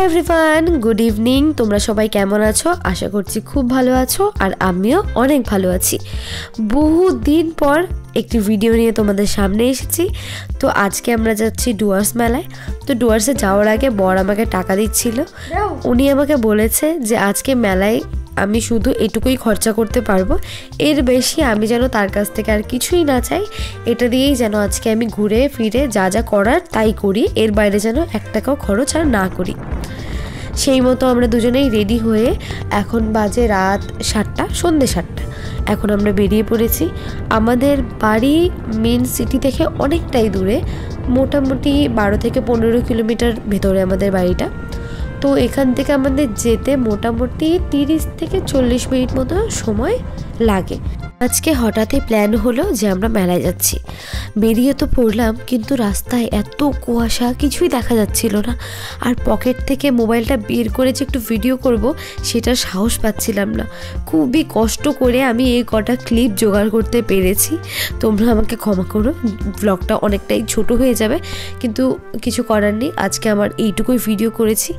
Everyone, good evening. তোমরা সবাই কেমন আছো? আশা করছি খুব ভালো আছো, আর আমিও অনেক ভালো আছি। বহু দিন পর একটি ভিডিও নিয়ে তোমাদের সামনে এসেছি। তো আজকে আমরা যাচ্ছি ডুয়ার্স মেলায়। তো ডুয়ার্সে যাওয়ার আগে বর আমাকে টাকা দিচ্ছিল। উনি আমাকে বলেছে যে আজকে মেলায় আমি শুধু এটুকুই খরচা করতে পারবো, এর বেশি আমি যেন তার কাছ থেকে আর কিছুই না চাই। এটা দিয়েই যেন আজকে আমি ঘুরে ফিরে যা যা করার তাই করি, এর বাইরে যেন 1 টাকাও খরচ আর না করি। সেই মতো আমরা দুজনেই রেডি হয়ে, এখন বাজে রাত 7টা, সন্ধ্যে 7টা। এখন আমরা বেরিয়ে পড়েছি। আমাদের বাড়ি মেন সিটি থেকে অনেকটাই দূরে, মোটামুটি 12 থেকে 15 কিলোমিটার ভেতরে আমাদের বাড়িটা। তো এখান থেকে আমাদের যেতে মোটামুটি 30 থেকে 40 মিনিট মতো সময় লাগে। আজকে হঠাৎই প্ল্যান হলো যে আমরা মেলায় যাচ্ছি। বেরিয়ে তো পড়লাম, কিন্তু রাস্তায় এত কুয়াশা, কিছুই দেখা যাচ্ছিল না। আর পকেট থেকে মোবাইলটা বের করে যে একটু ভিডিও করব, সেটার সাহস পাচ্ছিলাম না। খুবই কষ্ট করে আমি এই কটা ক্লিপ জোগাড় করতে পেরেছি। তোমরা আমাকে ক্ষমা করো, ব্লগটা অনেকটাই ছোট হয়ে যাবে, কিন্তু কিছু করার নেই। আজকে আমার এইটুকুই ভিডিও করেছি।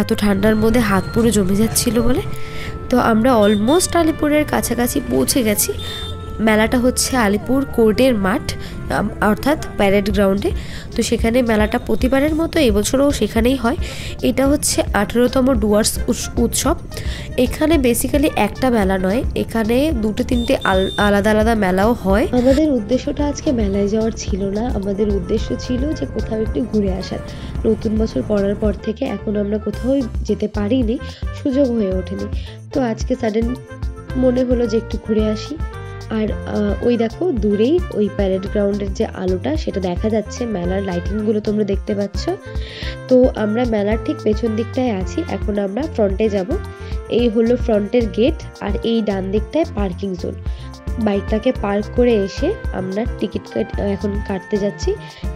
এত ঠান্ডার মধ্যে হাত পুরো জমে যাচ্ছিল বলে। তো আমরা অলমোস্ট আলিপুরের কাছাকাছি পৌঁছে গেছি। মেলাটা হচ্ছে আলিপুর কোর্টের মাঠ, অর্থাৎ প্যারেড গ্রাউন্ডে। তো সেখানে মেলাটা প্রতিবারের মতো এবছরও সেখানেই হয়। এটা হচ্ছে 18তম ডুয়ার্স উৎসব। এখানে বেসিক্যালি একটা মেলা নয়, এখানে 2-3টে আলাদা আলাদা মেলাও হয়। আমাদের উদ্দেশ্যটা আজকে মেলায় যাওয়ার ছিল না, আমাদের উদ্দেশ্য ছিল যে কোথাও একটু ঘুরে আসার। নতুন বছর পড়ার পর থেকে এখন আমরা কোথাও যেতে পারিনি, সুযোগ হয়ে ওঠেনি। তো আজকে সাডেন মনে হলো যে একটু ঘুরে আসি। আর ওই দেখো দূরেই ওই প্যারেড গ্রাউন্ডের যে আলোটা, সেটা দেখা যাচ্ছে। মেলার লাইটিংগুলো তোমরা দেখতে পাচ্ছ। তো আমরা মেলার ঠিক পেছন দিকটায় আছি। এখন আমরা ফ্রন্টে যাব। এই হলো ফ্রন্টের গেট, আর এই ডান দিকটায় পার্কিং জোন। বাইকটাকে পার্ক করে এসে আমরা টিকিট এখন কাটতে যাচ্ছি।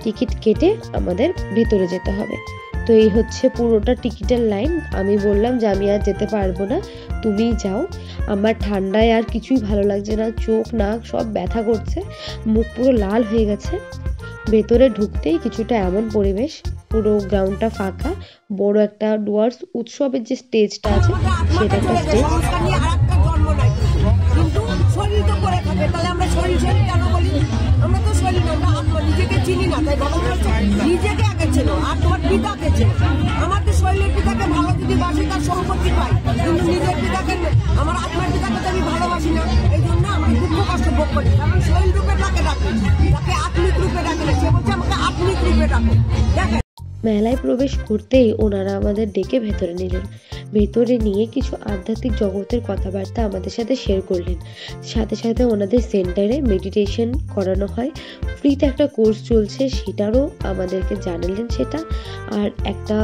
টিকিট কেটে আমাদের ভেতরে যেতে হবে। তো এই হচ্ছে পুরোটা টিকিটের লাইন। আমি বললাম যে আমি আর যেতে পারবো না, তুমিই যাও। আমার ঠান্ডায় আর কিছুই ভালো লাগছে না, চোখ নাক সব ব্যথা করছে, মুখ পুরো লাল হয়ে গেছে। ভেতরে ঢুকতেই কিছুটা এমন পরিবেশ, পুরো গ্রাউন্ডটা ফাঁকা। বড় একটা ডুয়ার্স উৎসবের যে স্টেজটা আছে, সেটা একটা স্টেজ। নিজেকে চিনি না, তাই নিজেকে আগে ছিল, আর তোমার পিতাকে ছিল। আমার তো শরীরের পিতাকে ভালো যদি বাসি, তার সম্পত্তি পাই, কিন্তু নিজের পিতাকে, আমার আত্মার পিতাকে তো আমি ভালোবাসি না। এই জন্য আমি দুঃখ কষ্ট ভোগ করি, কারণ শরীর রূপে তাকে ডাকে, তাকে আত্মিক রূপে ডাকে না। সে বলছে আমাকে আত্মিক রূপে ডাকো। দেখেন, মেলায় প্রবেশ করতেই ওনারা আমাদের ডেকে ভেতরে নিলেন। ভেতরে নিয়ে কিছু আধ্যাত্মিক জগতের কথাবার্তা আমাদের সাথে শেয়ার করলেন। সাথে সাথে ওনাদের সেন্টারে মেডিটেশন করানো হয়, ফ্রিতে একটা কোর্স চলছে, সেটারও আমাদেরকে জানালেন সেটা। আর একটা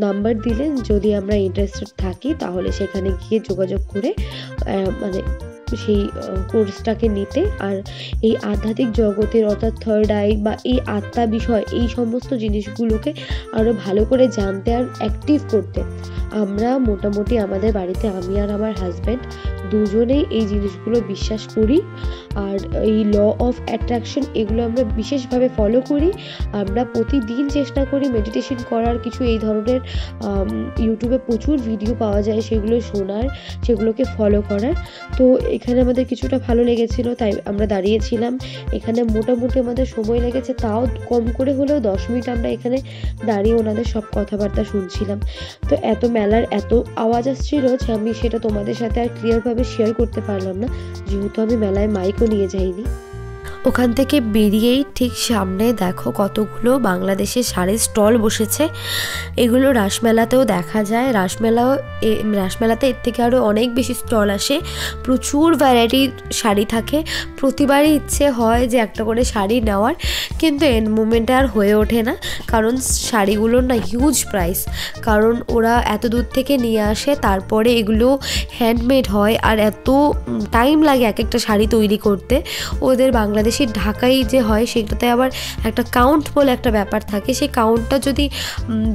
নাম্বার দিলেন, যদি আমরা ইন্টারেস্টেড থাকি তাহলে সেখানে গিয়ে যোগাযোগ করে মানে সেই কোর্সটাকে নিতে। আর এই আধ্যাত্মিক জগতের, অর্থাৎ থার্ড আই বা এই আত্মা বিষয়, এই সমস্ত জিনিসগুলোকে আরও ভালো করে জানতে আর অ্যাক্টিভ করতে। আমরা মোটামুটি আমাদের বাড়িতে আমি আর আমার হাজব্যান্ড দুজনেই এই জিনিসগুলো বিশ্বাস করি। আর এই ল অফ অ্যাট্রাকশন, এগুলো আমরা বিশেষভাবে ফলো করি। আমরা প্রতিদিন চেষ্টা করি মেডিটেশন করার। কিছু এই ধরনের ইউটিউবে প্রচুর ভিডিও পাওয়া যায়, সেগুলো শোনার, সেগুলোকে ফলো করার। তো এখানে আমাদের কিছুটা ভালো লেগেছিল, তাই আমরা দাঁড়িয়েছিলাম। এখানে মোটামুটি আমাদের সময় লেগেছে, তাও কম করে হলেও 10 মিনিট আমরা এখানে দাঁড়িয়ে ওনাদের সব কথাবার্তা শুনছিলাম। তো এত মেলার এত আওয়াজ আসছিল যে আমি সেটা তোমাদের সাথে আর ক্লিয়ারভাবে শেয়ার করতে পারলাম না, যেহেতু আমি মেলায় মাইকও নিয়ে যাইনি। ওখান থেকে বেরিয়েই ঠিক সামনে দেখো কতগুলো বাংলাদেশের শাড়ির স্টল বসেছে। এগুলো রাসমেলাতেও দেখা যায়। রাসমেলাতে এর থেকে আরও অনেক বেশি স্টল আসে, প্রচুর ভ্যারাইটির শাড়ি থাকে। প্রতিবারই ইচ্ছে হয় যে একটা করে শাড়ি নেওয়ার, কিন্তু এন মোমেন্টে আর হয়ে ওঠে না, কারণ শাড়িগুলোর না হিউজ প্রাইস। কারণ ওরা এত দূর থেকে নিয়ে আসে, তারপরে এগুলো হ্যান্ডমেড হয়, আর এত টাইম লাগে এক একটা শাড়ি তৈরি করতে। ওদের বাংলাদেশ বেশি ঢাকাই যে হয় সেটাতে আবার একটা কাউন্ট বলে একটা ব্যাপার থাকে, সেই কাউন্টটা যদি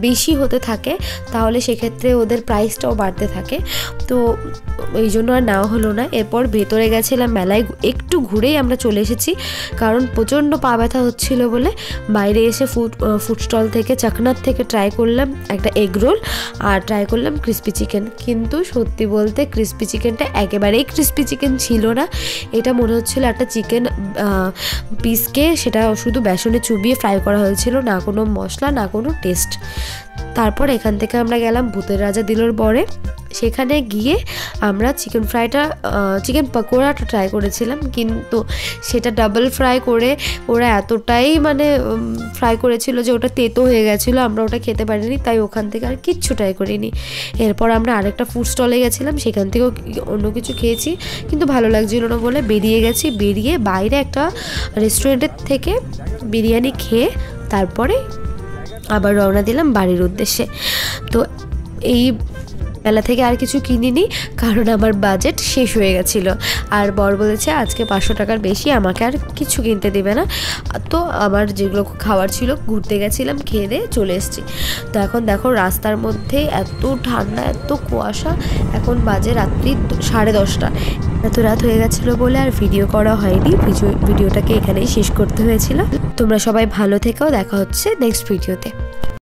বেশি হতে থাকে তাহলে সেক্ষেত্রে ওদের প্রাইসটাও বাড়তে থাকে। তো এই জন্য আর নেওয়া হলো না। এরপর ভেতরে গেছিলাম, মেলায় একটু ঘুরেই আমরা চলে এসেছি, কারণ প্রচণ্ড পা ব্যথা হচ্ছিলো বলে। বাইরে এসে ফুড স্টল থেকে চাকনার থেকে ট্রাই করলাম একটা এগ রোল আর ট্রাই করলাম ক্রিস্পি চিকেন। কিন্তু সত্যি বলতে ক্রিস্পি চিকেনটা একেবারেই ক্রিস্পি চিকেন ছিল না। এটা মনে হচ্ছিলো একটা চিকেন পিসকে সেটা শুধু বেসনে চুবিয়ে ফ্রাই করা হয়েছিল, না কোনো মশলা না কোনো টেস্ট। তারপর এখান থেকে আমরা গেলাম ভূতের রাজা দিলোর বরে। সেখানে গিয়ে আমরা চিকেন পকোড়াটা ট্রাই করেছিলাম, কিন্তু সেটা ডাবল ফ্রাই করে ওরা এতটাই মানে ফ্রাই করেছিল যে ওটা তেতো হয়ে গেছিলো, আমরা ওটা খেতে পারিনি, তাই ওখান থেকে আর কিচ্ছু ট্রাই করিনি। এরপর আমরা আরেকটা ফুড স্টলে গেছিলাম, সেখান থেকেও অন্য কিছু খেয়েছি, কিন্তু ভালো লাগছিল না বলে বেরিয়ে গেছি। বেরিয়ে বাইরে একটা রেস্টুরেন্টের থেকে বিরিয়ানি খেয়ে তারপরে আবার রওনা দিলাম বাড়ির উদ্দেশ্যে। তো এই মেলা থেকে আর কিছু কিনিনি, কারণ আমার বাজেট শেষ হয়ে গেছিলো। আর বর বলেছে আজকে 500 টাকার বেশি আমাকে আর কিছু কিনতে দেবে না। তো আমার যেগুলো খাওয়ার ছিল, ঘুরতে গেছিলাম, খেয়ে দিয়ে চলে এসেছি। তো এখন দেখো রাস্তার মধ্যে এত ঠান্ডা, এত কুয়াশা। এখন বাজে রাত্রি 10:30। এত রাত হয়ে গেছিলো বলে আর ভিডিও করা হয়নি, ভিডিওটাকে এখানেই শেষ করতে হয়েছিল। তোমরা সবাই ভালো থেকো, দেখা হচ্ছে নেক্সট ভিডিওতে।